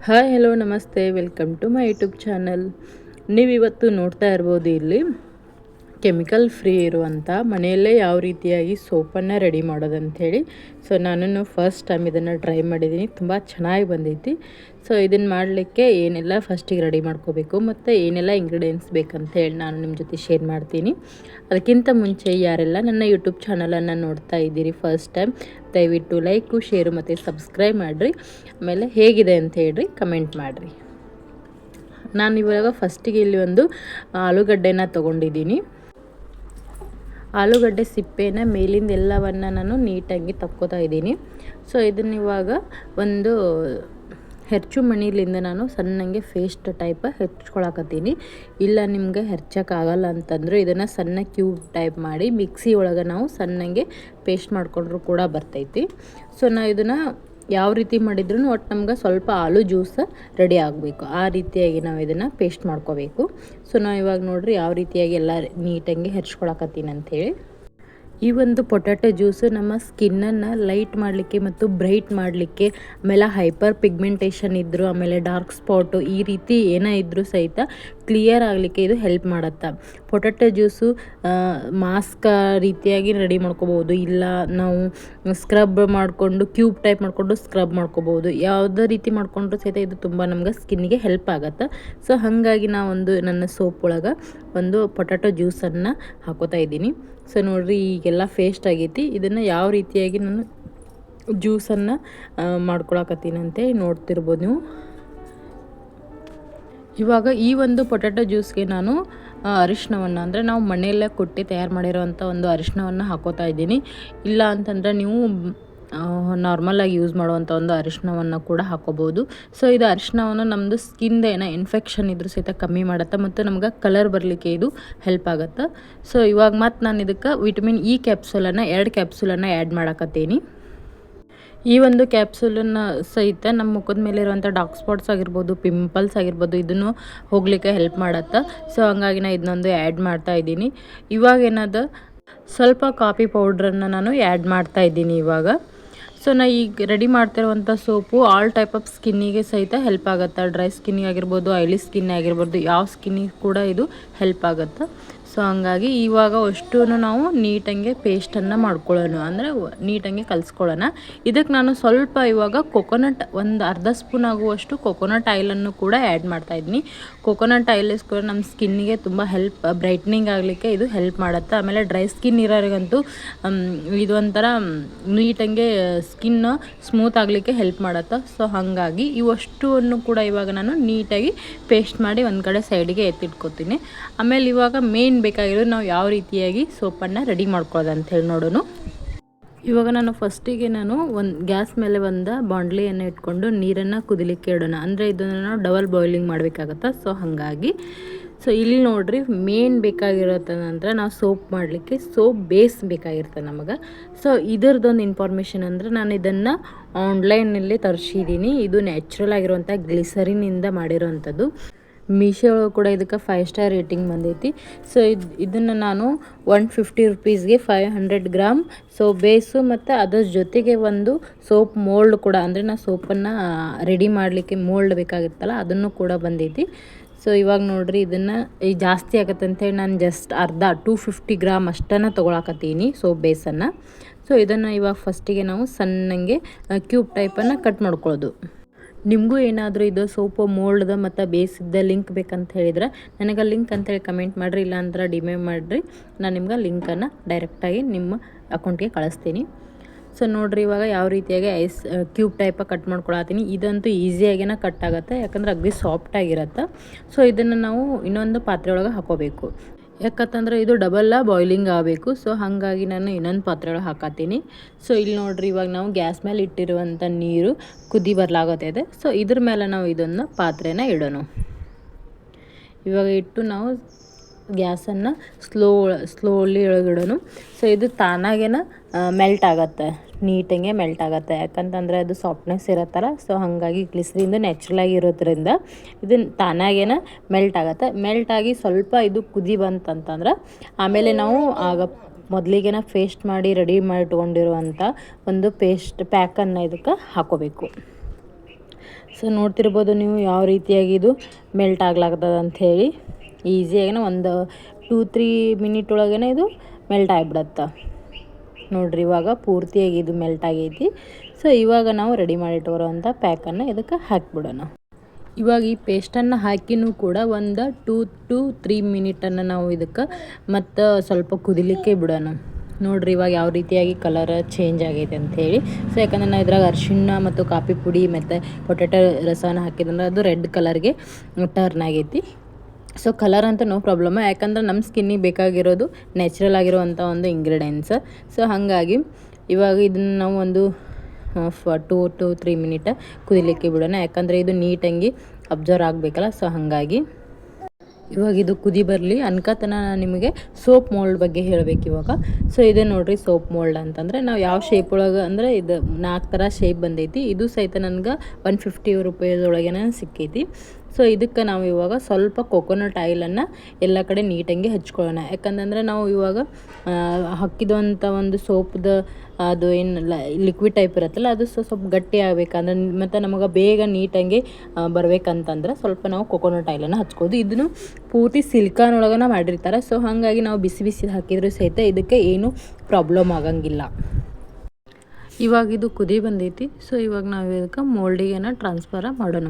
Hi hello ನಮಸ್ತೆ welcome to my YouTube channel. ನೀವಿವತ್ತು ನೋಡ್ತಾ ಇರ್ಬೋದು ಇಲ್ಲಿ ಕೆಮಿಕಲ್ ಫ್ರೀ ಇರುವಂಥ ಮನೆಯಲ್ಲೇ ಯಾವ ರೀತಿಯಾಗಿ ಸೋಪನ್ನು ರೆಡಿ ಮಾಡೋದಂಥೇಳಿ. ಸೊ ನಾನು ಫಸ್ಟ್ ಟೈಮ್ ಇದನ್ನು ಟ್ರೈ ಮಾಡಿದ್ದೀನಿ, ತುಂಬ ಚೆನ್ನಾಗಿ ಬಂದೈತಿ. ಸೊ ಇದನ್ನು ಮಾಡಲಿಕ್ಕೆ ಏನೆಲ್ಲ ಫಸ್ಟಿಗೆ ರೆಡಿ ಮಾಡ್ಕೋಬೇಕು ಮತ್ತು ಏನೆಲ್ಲ ಇಂಗ್ರೀಡಿಯೆಂಟ್ಸ್ ಬೇಕಂತೇಳಿ ನಾನು ನಿಮ್ಮ ಜೊತೆ ಶೇರ್ ಮಾಡ್ತೀನಿ. ಅದಕ್ಕಿಂತ ಮುಂಚೆ ಯಾರೆಲ್ಲ ನನ್ನ ಯೂಟ್ಯೂಬ್ ಚಾನಲನ್ನು ನೋಡ್ತಾ ಇದ್ದೀರಿ ಫಸ್ಟ್ ಟೈಮ್, ದಯವಿಟ್ಟು ಲೈಕು ಶೇರು ಮತ್ತು ಸಬ್ಸ್ಕ್ರೈಬ್ ಮಾಡಿರಿ. ಆಮೇಲೆ ಹೇಗಿದೆ ಅಂತ ಹೇಳ್ರಿ ಕಮೆಂಟ್ ಮಾಡಿರಿ. ನಾನು ಇವಾಗ ಫಸ್ಟಿಗೆ ಇಲ್ಲಿ ಒಂದು ಆಲೂಗಡ್ಡೆನ ತೊಗೊಂಡಿದ್ದೀನಿ. ಆಲೂಗಡ್ಡೆ ಸಿಪ್ಪೆನ ಮೇಲಿಂದ ಎಲ್ಲವನ್ನು ನಾನು ನೀಟಾಗಿ ತಕ್ಕೋತಾ ಇದ್ದೀನಿ. ಸೊ ಇದನ್ನ ಇವಾಗ ಒಂದು ಹೆರ್ಚು ಮಣಿಲಿಂದ ನಾನು ಸಣ್ಣಂಗೆ ಪೇಸ್ಟ್ ಟೈಪ್ ಹೆಚ್ಕೊಳಕತ್ತೀನಿ. ಇಲ್ಲ ನಿಮಗೆ ಹೆರ್ಚೋಕ್ಕಾಗಲ್ಲ ಅಂತಂದ್ರೆ ಇದನ್ನು ಸಣ್ಣ ಕ್ಯೂಬ್ ಟೈಪ್ ಮಾಡಿ ಮಿಕ್ಸಿ ಒಳಗೆ ನಾವು ಸಣ್ಣಂಗೆ ಪೇಸ್ಟ್ ಮಾಡಿಕೊಂಡ್ರೂ ಕೂಡ ಬರ್ತೈತಿ. ಸೊ ನಾವು ಇದನ್ನು ಯಾವ ರೀತಿ ಮಾಡಿದ್ರೂ ಒಟ್ಟು ನಮ್ಗೆ ಸ್ವಲ್ಪ ಆಲೂ ಜ್ಯೂಸ್ ರೆಡಿ ಆಗಬೇಕು, ಆ ರೀತಿಯಾಗಿ ನಾವು ಇದನ್ನು ಪೇಸ್ಟ್ ಮಾಡ್ಕೋಬೇಕು. ಸೊ ನಾವು ಇವಾಗ ನೋಡ್ರಿ ಯಾವ ರೀತಿಯಾಗಿ ಎಲ್ಲ ನೀಟಾಗಿ ಹೆಚ್ಕೊಳಕತ್ತೀನಿ ಅಂಥೇಳಿ. ಈ ಒಂದು ಪೊಟ್ಯಾಟೊ ಜ್ಯೂಸು ನಮ್ಮ ಸ್ಕಿನ್ನನ್ನು ಲೈಟ್ ಮಾಡಲಿಕ್ಕೆ ಮತ್ತು ಬ್ರೈಟ್ ಮಾಡಲಿಕ್ಕೆ, ಆಮೇಲೆ ಹೈಪರ್ ಪಿಗ್ಮೆಂಟೇಷನ್ ಇದ್ದರೂ, ಆಮೇಲೆ ಡಾರ್ಕ್ ಸ್ಪಾಟು ಈ ರೀತಿ ಏನೇ ಇದ್ದರೂ ಸಹಿತ ಕ್ಲಿಯರ್ ಆಗಲಿಕ್ಕೆ ಇದು ಹೆಲ್ಪ್ ಮಾಡುತ್ತೆ. ಪೊಟ್ಯಾಟೊ ಜ್ಯೂಸು ಮಾಸ್ಕ್ ರೀತಿಯಾಗಿ ರೆಡಿ ಮಾಡ್ಕೋಬೋದು, ಇಲ್ಲ ನಾವು ಸ್ಕ್ರಬ್ ಮಾಡಿಕೊಂಡು ಕ್ಯೂಬ್ ಟೈಪ್ ಮಾಡಿಕೊಂಡು ಸ್ಕ್ರಬ್ ಮಾಡ್ಕೋಬೋದು. ಯಾವುದೇ ರೀತಿ ಮಾಡಿಕೊಂಡ್ರೂ ಸಹಿತ ಇದು ತುಂಬ ನಮ್ಗೆ ಸ್ಕಿನ್ನಿಗೆ ಹೆಲ್ಪ್ ಆಗುತ್ತೆ. ಸೊ ಹಾಗಾಗಿ ನಾವೊಂದು ನನ್ನ ಸೋಪ್ ಒಳಗೆ ಒಂದು ಪೊಟ್ಯಾಟೊ ಜ್ಯೂಸನ್ನು ಹಾಕೋತಾ ಇದ್ದೀನಿ. ಸೊ ನೋಡಿರಿ ಈಗೆಲ್ಲ ಪೇಸ್ಟ್ ಆಗೈತಿ. ಇದನ್ನು ಯಾವ ರೀತಿಯಾಗಿ ನಾನು ಜ್ಯೂಸನ್ನು ಮಾಡ್ಕೊಳಕತ್ತೀನಂತೆ ನೋಡ್ತಿರ್ಬೋದು ನೀವು. ಇವಾಗ ಈ ಒಂದು ಪೊಟ್ಯಾಟೊ ಜ್ಯೂಸ್ಗೆ ನಾನು ಅರಿಶಿಣವನ್ನು, ಅಂದರೆ ನಾವು ಮನೆಯಲ್ಲೇ ಕುಟ್ಟಿ ತಯಾರು ಮಾಡಿರೋವಂಥ ಒಂದು ಅರಿಶಿಣವನ್ನು ಹಾಕೋತಾ ಇದ್ದೀನಿ. ಇಲ್ಲ ಅಂತಂದರೆ ನೀವು ನಾರ್ಮಲಾಗಿ ಯೂಸ್ ಮಾಡುವಂಥ ಒಂದು ಅರಿಶಿಣವನ್ನು ಕೂಡ ಹಾಕೋಬೋದು. ಸೊ ಇದು ಅರಿಶಿಣವನ್ನು ನಮ್ಮದು ಸ್ಕಿನ್ದು ಏನೋ ಇನ್ಫೆಕ್ಷನ್ ಇದ್ರೂ ಸಹಿತ ಕಮ್ಮಿ ಮಾಡುತ್ತೆ ಮತ್ತು ನಮ್ಗೆ ಕಲರ್ ಬರಲಿಕ್ಕೆ ಇದು ಹೆಲ್ಪ್ ಆಗುತ್ತೆ. ಸೊ ಇವಾಗ ಮತ್ತು ನಾನು ಇದಕ್ಕೆ ವಿಟಮಿನ್ ಇ ಕ್ಯಾಪ್ಸೂಲನ್ನು 2 ಕ್ಯಾಪ್ಸೂಲನ್ನು ಆ್ಯಡ್ ಮಾಡಕತ್ತೀನಿ. ಈ ಒಂದು ಕ್ಯಾಪ್ಸೂಲನ್ನು ಸಹಿತ ನಮ್ಮ ಮುಖದ ಮೇಲೆ ಇರುವಂಥ ಡಾರ್ಕ್ ಸ್ಪಾಟ್ಸ್ ಆಗಿರ್ಬೋದು, ಪಿಂಪಲ್ಸ್ ಆಗಿರ್ಬೋದು, ಇದನ್ನು ಹೋಗಲಿಕ್ಕೆ ಹೆಲ್ಪ್ ಮಾಡುತ್ತೆ. ಸೊ ಹಂಗಾಗಿ ನಾನು ಇದನ್ನೊಂದು ಆ್ಯಡ್ ಮಾಡ್ತಾ ಇದ್ದೀನಿ. ಇವಾಗ ಏನದು ಸ್ವಲ್ಪ ಕಾಫಿ ಪೌಡ್ರನ್ನು ನಾನು ಆ್ಯಡ್ ಮಾಡ್ತಾ ಇದ್ದೀನಿ ಇವಾಗ. ಸೊ ನಾ ಈಗ ರೆಡಿ ಮಾಡ್ತಿರುವಂಥ ಸೋಪು ಆಲ್ ಟೈಪ್ ಆಫ್ ಸ್ಕಿನ್ನಿಗೆ ಸಹಿತ ಹೆಲ್ಪ್ ಆಗುತ್ತೆ. ಡ್ರೈ ಸ್ಕಿನ್ನಿಗೆ ಆಗಿರ್ಬೋದು, ಆಯಿಲಿ ಸ್ಕಿನ್ ಆಗಿರ್ಬೋದು, ಯಾವ ಸ್ಕಿನ್ನಿಗೆ ಕೂಡ ಇದು ಹೆಲ್ಪ್ ಆಗುತ್ತೆ. ಸೊ ಹಂಗಾಗಿ ಇವಾಗ ಅಷ್ಟು ನಾವು ನೀಟಾಗಿ ಪೇಸ್ಟನ್ನು ಮಾಡ್ಕೊಳ್ಳೋಣ, ಅಂದರೆ ನೀಟಾಗಿ ಕಲಿಸ್ಕೊಳ್ಳೋಣ. ಇದಕ್ಕೆ ನಾನು ಸ್ವಲ್ಪ ಇವಾಗ ಕೊಕೊನಟ್ ಒಂದು ಅರ್ಧ ಸ್ಪೂನ್ ಆಗುವಷ್ಟು ಕೊಕೊನಟ್ ಆಯಿಲನ್ನು ಕೂಡ ಆ್ಯಡ್ ಮಾಡ್ತಾಯಿದ್ದೀನಿ. ಕೊಕೊನಟ್ ಆಯಿಲ್ ನಮ್ಮ ಸ್ಕಿನ್ನಿಗೆ ತುಂಬ ಬ್ರೈಟ್ನಿಂಗ್ ಆಗಲಿಕ್ಕೆ ಇದು ಹೆಲ್ಪ್ ಮಾಡುತ್ತೆ. ಆಮೇಲೆ ಡ್ರೈ ಸ್ಕಿನ್ ಇರೋರಿಗಂತೂ ಇದು ಒಂಥರ ನೀಟಾಗಿ ಸ್ಕಿನ್ ಸ್ಮೂತ್ ಆಗಲಿಕ್ಕೆ ಹೆಲ್ಪ್ ಮಾಡುತ್ತೆ. ಸೊ ಹಾಗಾಗಿ ಇವಷ್ಟನ್ನು ಕೂಡ ಇವಾಗ ನಾನು ನೀಟಾಗಿ ಪೇಸ್ಟ್ ಮಾಡಿ ಒಂದು ಕಡೆ ಸೈಡಿಗೆ ಎತ್ತಿಟ್ಕೊತೀನಿ. ಆಮೇಲೆ ಇವಾಗ ಮೇನ್ ಬೇಕಾಗಿರೋದು ನಾವು ಯಾವ ರೀತಿಯಾಗಿ ಸೋಪನ್ನು ರೆಡಿ ಮಾಡ್ಕೊಳ್ಳೋದು ಅಂಥೇಳಿ ನೋಡೋಣ. ಇವಾಗ ನಾನು ಫಸ್ಟಿಗೆ ಒಂದು ಗ್ಯಾಸ್ ಮೇಲೆ ಒಂದು ಬಾಣಲೆಯನ್ನು ಇಟ್ಕೊಂಡು ನೀರನ್ನು ಕುದಿಲಿಕ್ಕೆ ಇಡೋಣ. ಅಂದರೆ ಇದನ್ನು ನಾವು ಡಬಲ್ ಬಾಯ್ಲಿಂಗ್ ಮಾಡಬೇಕಾಗತ್ತೆ. ಸೊ ಹಾಗಾಗಿ ಇಲ್ಲಿ ನೋಡಿರಿ ಮೇನ್ ಬೇಕಾಗಿರೋದಂದ್ರೆ ನಾವು ಸೋಪ್ ಮಾಡಲಿಕ್ಕೆ ಸೋಪ್ ಬೇಸ್ ಬೇಕಾಗಿರುತ್ತೆ ನಮಗೆ. ಸೊ ಇದರದೊಂದು ಇನ್ಫಾರ್ಮೇಷನ್ ಅಂದರೆ ನಾನು ಇದನ್ನು ಆನ್ಲೈನಲ್ಲಿ ತರಿಸಿದ್ದೀನಿ. ಇದು ನ್ಯಾಚುರಲ್ ಆಗಿರುವಂಥ ಗ್ಲಿಸರಿನಿಂದ ಮಾಡಿರೋವಂಥದ್ದು. ಮೀಶೋ ಒಳಗೆ ಕೂಡ ಇದಕ್ಕೆ 5 ಸ್ಟಾರ್ ರೇಟಿಂಗ್ ಬಂದೈತಿ. ಸೊ ಇದನ್ನು ನಾನು 150 ರುಪೀಸ್ಗೆ 500 ಗ್ರಾಮ್ ಸೋಪ್ ಬೇಸು ಮತ್ತು ಅದರ ಜೊತೆಗೆ ಒಂದು ಸೋಪ್ ಮೋಲ್ಡ್ ಕೂಡ, ಅಂದರೆ ನಾವು ಸೋಪನ್ನು ರೆಡಿ ಮಾಡಲಿಕ್ಕೆ ಮೋಲ್ಡ್ ಬೇಕಾಗಿತ್ತಲ್ಲ ಅದನ್ನು ಕೂಡ ಬಂದೈತಿ. ಸೊ ಇವಾಗ ನೋಡಿರಿ ಇದನ್ನು ಜಾಸ್ತಿ ಆಗುತ್ತೆ ಅಂತೇಳಿ ನಾನು ಜಸ್ಟ್ ಅರ್ಧ 250 ಗ್ರಾಮ್ ಅಷ್ಟನ್ನು ತೊಗೊಳಕತ್ತೀನಿ ಸೋಪ್ ಬೇಸನ್ನು. ಸೊ ಇದನ್ನು ಇವಾಗ ಫಸ್ಟಿಗೆ ನಾವು ಸಣ್ಣಂಗೆ ಕ್ಯೂಬ್ ಟೈಪನ್ನು ಕಟ್ ಮಾಡ್ಕೊಳ್ಳೋದು. ನಿಮಗೂ ಏನಾದರೂ ಇದು ಸೋಪು ಮೋಲ್ಡ್ದ ಮತ್ತು ಬೇಸಿದ್ದ ಲಿಂಕ್ ಬೇಕಂತ ಹೇಳಿದ್ರೆ ನನಗೆ ಲಿಂಕ್ ಅಂತೇಳಿ ಕಮೆಂಟ್ ಮಾಡಿರಿ, ಇಲ್ಲಾಂದ್ರೆ ಡಿಮೇಲ್ ಮಾಡಿರಿ, ನಾನು ನಿಮ್ಗೆ ಲಿಂಕನ್ನು ಡೈರೆಕ್ಟಾಗಿ ನಿಮ್ಮ ಅಕೌಂಟ್ಗೆ ಕಳಿಸ್ತೀನಿ. ಸೊ ನೋಡಿರಿ ಇವಾಗ ಯಾವ ರೀತಿಯಾಗಿ ಕ್ಯೂಬ್ ಟೈಪಾಗಿ ಕಟ್ ಮಾಡ್ಕೊಳತ್ತೀನಿ. ಇದಂತೂ ಈಸಿಯಾಗೇ ಕಟ್ ಆಗುತ್ತೆ, ಯಾಕಂದ್ರೆ ಅಗ್ದಿ ಸಾಫ್ಟಾಗಿರುತ್ತೆ. ಸೊ ಇದನ್ನು ನಾವು ಇನ್ನೊಂದು ಪಾತ್ರೆ ಒಳಗೆ ಹಾಕೋಬೇಕು. ಯಾಕಂತಂದ್ರೆ ಇದು ಡಬಲ್ಲ ಬಾಯ್ಲಿಂಗ್ ಆಗಬೇಕು. ಸೊ ಹಾಗಾಗಿ ನಾನು ಇನ್ನೊಂದು ಪಾತ್ರೆ ಒಳಗೆ ಹಾಕತ್ತೀನಿ. ಸೊ ಇಲ್ಲಿ ನೋಡಿರಿ ಇವಾಗ ನಾವು ಗ್ಯಾಸ್ ಮೇಲೆ ಇಟ್ಟಿರುವಂಥ ನೀರು ಕುದಿ ಬರಲಾಗುತ್ತಿದೆ. ಸೊ ಇದ್ರ ಮೇಲೆ ನಾವು ಇದನ್ನು ಪಾತ್ರೆನ ಇಡೋಣ. ಇವಾಗ ಇಟ್ಟು ನಾವು ಗ್ಯಾಸನ್ನು ಸ್ಲೋಲಿ ಒಳಗಿಡೋಣ. ಸೊ ಇದು ತಾನಾಗೇನ ಮೆಲ್ಟ್ ಆಗುತ್ತೆ, ನೀಟಾಗೆ ಮೆಲ್ಟ್ ಆಗುತ್ತೆ. ಯಾಕಂತಂದರೆ ಅದು ಸಾಫ್ಟ್ನೆಸ್ ಇರುತ್ತಲ್ಲ. ಸೊ ಹಾಗಾಗಿ ಗ್ಲಿಸರಿಂದ ನ್ಯಾಚುರಲಾಗಿ ಇರೋದ್ರಿಂದ ಇದು ತಾನಾಗೇನ ಮೆಲ್ಟ್ ಆಗುತ್ತೆ. ಮೆಲ್ಟ್ ಆಗಿ ಸ್ವಲ್ಪ ಇದು ಕುದಿ ಬಂತಂತಂದ್ರೆ ಆಮೇಲೆ ನಾವು ಆಗ ಮೊದಲಿಗೆ ಪೇಸ್ಟ್ ಮಾಡಿ ರೆಡಿ ಮಾಡಿ ಇಟ್ಕೊಂಡಿರುವಂಥ ಒಂದು ಪೇಸ್ಟ್ ಪ್ಯಾಕನ್ನು ಇದಕ್ಕೆ ಹಾಕೋಬೇಕು. ಸೊ ನೋಡ್ತಿರ್ಬೋದು ನೀವು ಯಾವ ರೀತಿಯಾಗಿ ಇದು ಮೆಲ್ಟ್ ಆಗ್ಲಾಗ್ತದೆ ಅಂಥೇಳಿ. ಈಸಿಯಾಗಿನ ಒಂದು 2-3 ಮಿನಿಟ್ ಒಳಗೇ ಇದು ಮೆಲ್ಟ್ ಆಗಿಬಿಡತ್ತೆ ನೋಡಿರಿ. ಇವಾಗ ಪೂರ್ತಿಯಾಗಿ ಇದು ಮೆಲ್ಟ್ ಆಗೈತಿ. ಸೊ ಇವಾಗ ನಾವು ರೆಡಿ ಮಾಡಿಟ್ಟುವಂಥ ಪ್ಯಾಕನ್ನು ಇದಕ್ಕೆ ಹಾಕಿಬಿಡೋಣ. ಇವಾಗ ಈ ಪೇಸ್ಟನ್ನು ಹಾಕಿನೂ ಕೂಡ ಒಂದು 2-3 ಮಿನಿಟನ್ನು ನಾವು ಇದಕ್ಕೆ ಮತ್ತು ಸ್ವಲ್ಪ ಕುದಿಲಿಕ್ಕೆ ಬಿಡೋಣ. ನೋಡಿರಿ ಇವಾಗ ಯಾವ ರೀತಿಯಾಗಿ ಕಲರ್ ಚೇಂಜ್ ಆಗೈತೆ ಅಂಥೇಳಿ. ಸೊ ಯಾಕಂದ್ರೆ ನಾವು ಇದ್ರಾಗ ಅರಿಶಿಣ ಮತ್ತು ಕಾಫಿ ಪುಡಿ ಮತ್ತು ಪೊಟ್ಯಾಟೊ ರಸನ ಹಾಕಿದಂದ್ರೆ ಅದು ರೆಡ್ ಕಲರ್ಗೆ ಟರ್ನ್ ಆಗೈತಿ. ಸೊ ಕಲರ್ ಅಂತ ನೋ ಪ್ರಾಬ್ಲಮ್, ಯಾಕಂದ್ರೆ ನಮ್ಮ ಸ್ಕಿನ್ನಿಗೆ ಬೇಕಾಗಿರೋದು ನ್ಯಾಚುರಲ್ ಆಗಿರುವಂಥ ಒಂದು ಇಂಗ್ರೀಡಿಯೆಂಟ್ಸ್. ಸೊ ಹಾಗಾಗಿ ಇವಾಗ ಇದನ್ನು ನಾವು ಒಂದು 2-3 ಮಿನಿಟ್ ಕುದಿಲಿಕ್ಕೆ ಬಿಡೋಣ, ಯಾಕಂದರೆ ಇದು ನೀಟಾಗಿ ಅಬ್ಸರ್ವ್ ಆಗಬೇಕಲ್ಲ. ಸೊ ಹಾಗಾಗಿ ಇವಾಗ ಇದು ಕುದಿ ಬರಲಿ ಅನ್ಕತನ ನಿಮಗೆ ಸೋಪ್ ಮೋಲ್ಡ್ ಬಗ್ಗೆ ಹೇಳಬೇಕು ಇವಾಗ. ಸೊ ಇದೆ ನೋಡಿರಿ ಸೋಪ್ ಮೋಲ್ಡ್ ಅಂತಂದರೆ ನಾವು ಯಾವ ಶೇಪ್ ಒಳಗೆ ಅಂದರೆ ಇದು 4 ಥರ ಶೇಪ್ ಬಂದೈತಿ. ಇದು ಸಹಿತ ನನಗೆ 150 ರೂಪಾಯಿದೊಳಗೇನೆ ಸಿಕ್ಕೈತಿ. ಸೊ ಇದಕ್ಕೆ ನಾವು ಇವಾಗ ಸ್ವಲ್ಪ ಕೊಕೊನಟ್ ಆಯಿಲನ್ನು ಎಲ್ಲ ಕಡೆ ನೀಟಾಗಿ ಹಚ್ಕೊಳ್ಳೋಣ. ಯಾಕಂತಂದರೆ ನಾವು ಇವಾಗ ಹಾಕಿದಂಥ ಒಂದು ಸೋಪ್ದು ಅದು ಏನು ಲಿಕ್ವಿಡ್ ಟೈಪ್ ಇರುತ್ತಲ್ಲ ಅದು ಸ್ವಲ್ಪ ಗಟ್ಟಿ ಆಗಬೇಕಂದ್ರೆ ಮತ್ತು ನಮಗೆ ಬೇಗ ನೀಟಾಗಿ ಬರಬೇಕಂತಂದ್ರೆ ಸ್ವಲ್ಪ ನಾವು ಕೊಕೊನಟ್ ಆಯಿಲನ್ನು ಹಚ್ಕೋದು. ಇದನ್ನು ಪೂರ್ತಿ ಸಿಲ್ಕಾನ್ ಒಳಗನ ಮಾಡಿರ್ತಾರೆ. ಸೊ ಹಾಗಾಗಿ ನಾವು ಬಿಸಿ ಬಿಸಿ ಹಾಕಿದರೂ ಸಹಿತ ಇದಕ್ಕೆ ಏನು ಪ್ರಾಬ್ಲಮ್ ಆಗಂಗಿಲ್ಲ. ಇವಾಗ ಇದು ಕುದಿ ಬಂದೈತಿ. ಸೊ ಇವಾಗ ನಾವು ಇದಕ್ಕೆ ಮೋಲ್ಡಿಗೆನ ಟ್ರಾನ್ಸ್ಫರ್ ಮಾಡೋಣ.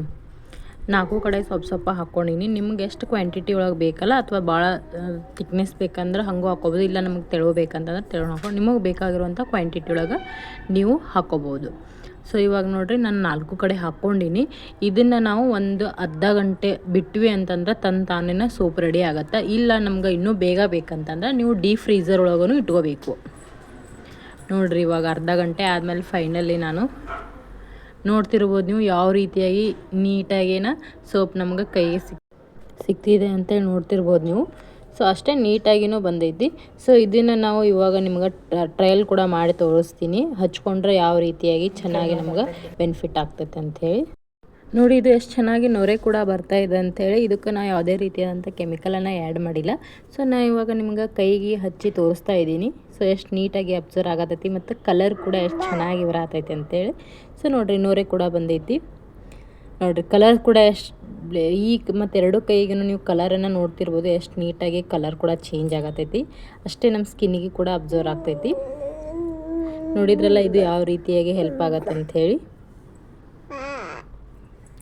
4 ಕಡೆ ಸ್ವಲ್ಪ ಹಾಕ್ಕೊಂಡಿನಿ. ನಿಮ್ಗೆ ಎಷ್ಟು ಕ್ವಾಂಟಿಟಿ ಒಳಗೆ ಬೇಕಲ್ಲ ಅಥವಾ ಭಾಳ ಥಿಕ್ನೆಸ್ ಬೇಕಂದ್ರೆ ಹಂಗೂ ಹಾಕ್ಕೋಬೋದು, ಇಲ್ಲ ನಮಗೆ ತೆಳಬೇಕಂತಂದ್ರೆ ತೆಳು ಹಾಕೊಂಡು ನಿಮಗೆ ಬೇಕಾಗಿರುವಂಥ ಕ್ವಾಂಟಿಟಿ ಒಳಗೆ ನೀವು ಹಾಕ್ಕೋಬೋದು. ಸೊ ಇವಾಗ ನೋಡಿರಿ ನಾನು 4 ಕಡೆ ಹಾಕ್ಕೊಂಡಿನಿ. ಇದನ್ನು ನಾವು ಒಂದು ಅರ್ಧ ಗಂಟೆ ಬಿಟ್ವಿ ಅಂತಂದ್ರೆ ತಾನೇ ಸೋಪ್ ರೆಡಿ ಆಗುತ್ತೆ. ಇಲ್ಲ ನಮ್ಗೆ ಇನ್ನೂ ಬೇಗ ಬೇಕಂತಂದ್ರೆ ನೀವು ಡೀಪ್ ಫ್ರೀಝರ್ ಒಳಗೂ ಇಟ್ಕೋಬೇಕು. ನೋಡಿರಿ ಇವಾಗ ಅರ್ಧ ಗಂಟೆ ಆದಮೇಲೆ ಫೈನಲಿ ನಾನು ನೋಡ್ತಿರ್ಬೋದು ನೀವು ಯಾವ ರೀತಿಯಾಗಿ ನೀಟಾಗೇನ ಸೋಪ್ ನಮ್ಗೆ ಕೈಗೆ ಸಿಗ್ತಿದೆ ಅಂತೇಳಿ ನೋಡ್ತಿರ್ಬೋದು ನೀವು. ಸೊ ಅಷ್ಟೇ ನೀಟಾಗಿನೂ ಬಂದೈತಿ. ಸೊ ಇದನ್ನು ನಾವು ಇವಾಗ ನಿಮ್ಗೆ ಟ್ರಯಲ್ ಕೂಡ ಮಾಡಿ ತೋರಿಸ್ತೀನಿ, ಹಚ್ಕೊಂಡ್ರೆ ಯಾವ ರೀತಿಯಾಗಿ ಚೆನ್ನಾಗಿ ನಮ್ಗೆ ಬೆನಿಫಿಟ್ ಆಗ್ತೈತೆ ಅಂಥೇಳಿ. ನೋಡಿ ಇದು ಎಷ್ಟು ಚೆನ್ನಾಗಿ ನೊರೆ ಕೂಡ ಬರ್ತಾ ಇದೆ ಅಂಥೇಳಿ. ಇದಕ್ಕೆ ನಾವು ಯಾವುದೇ ರೀತಿಯಾದಂಥ ಕೆಮಿಕಲನ್ನು ಆ್ಯಡ್ ಮಾಡಿಲ್ಲ. ಸೊ ನಾನು ಇವಾಗ ನಿಮ್ಗೆ ಕೈಗೆ ಹಚ್ಚಿ ತೋರಿಸ್ತಾ ಇದ್ದೀನಿ. ಸೊ ಎಷ್ಟು ನೀಟಾಗಿ ಅಬ್ಸರ್ವ್ ಆಗತೈತಿ ಮತ್ತು ಕಲರ್ ಕೂಡ ಎಷ್ಟು ಚೆನ್ನಾಗಿ ಬರತೈತಿ ಅಂಥೇಳಿ. ಸೊ ನೋಡಿರಿ ನೊರೆ ಕೂಡ ಬಂದೈತಿ. ನೋಡಿರಿ ಕಲರ್ ಕೂಡ ಎಷ್ಟು ಮತ್ತು 2 ಕೈಗೂ ನೀವು ಕಲರನ್ನು ನೋಡ್ತಿರ್ಬೋದು ಎಷ್ಟು ನೀಟಾಗಿ ಕಲರ್ ಕೂಡ ಚೇಂಜ್ ಆಗತೈತಿ. ಅಷ್ಟೇ ನಮ್ಮ ಸ್ಕಿನ್ನಿಗೆ ಕೂಡ ಅಬ್ಸರ್ವ್ ಆಗ್ತೈತಿ. ನೋಡಿದ್ರಲ್ಲ ಇದು ಯಾವ ರೀತಿಯಾಗಿ ಹೆಲ್ಪ್ ಆಗತ್ತೆ ಅಂಥೇಳಿ.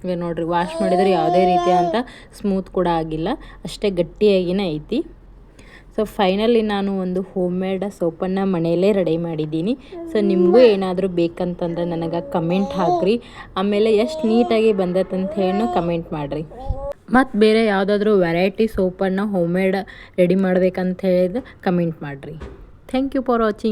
ಈಗ ನೋಡಿರಿ ವಾಶ್ ಮಾಡಿದರೆ ಯಾವುದೇ ರೀತಿಯಾದಂಥ ಸ್ಮೂತ್ ಕೂಡ ಆಗಿಲ್ಲ, ಅಷ್ಟೇ ಗಟ್ಟಿಯಾಗಿನೇ ಐತಿ. ಸೊ ಫೈನಲಿ ನಾನು ಒಂದು ಹೋಮ್ ಮೇಡ್ ಸೋಪನ್ನು ಮನೆಯಲ್ಲೇ ರೆಡಿ ಮಾಡಿದ್ದೀನಿ. ಸೊ ನಿಮಗೂ ಏನಾದರೂ ಬೇಕಂತಂದ್ರೆ ನನಗೆ ಕಮೆಂಟ್ ಹಾಕಿರಿ. ಆಮೇಲೆ ಎಷ್ಟು ನೀಟಾಗಿ ಬಂದತ್ತಂತ ಹೇಳಿ ಕಮೆಂಟ್ ಮಾಡಿರಿ. ಮತ್ತು ಬೇರೆ ಯಾವುದಾದ್ರೂ ವೆರೈಟಿ ಸೋಪನ್ನು ಹೋಮ್ ಮೇಡ್ ರೆಡಿ ಮಾಡ್ಬೇಕಂತ ಹೇಳಿದ್ರೆ ಕಮೆಂಟ್ ಮಾಡಿರಿ. Thank you for watching.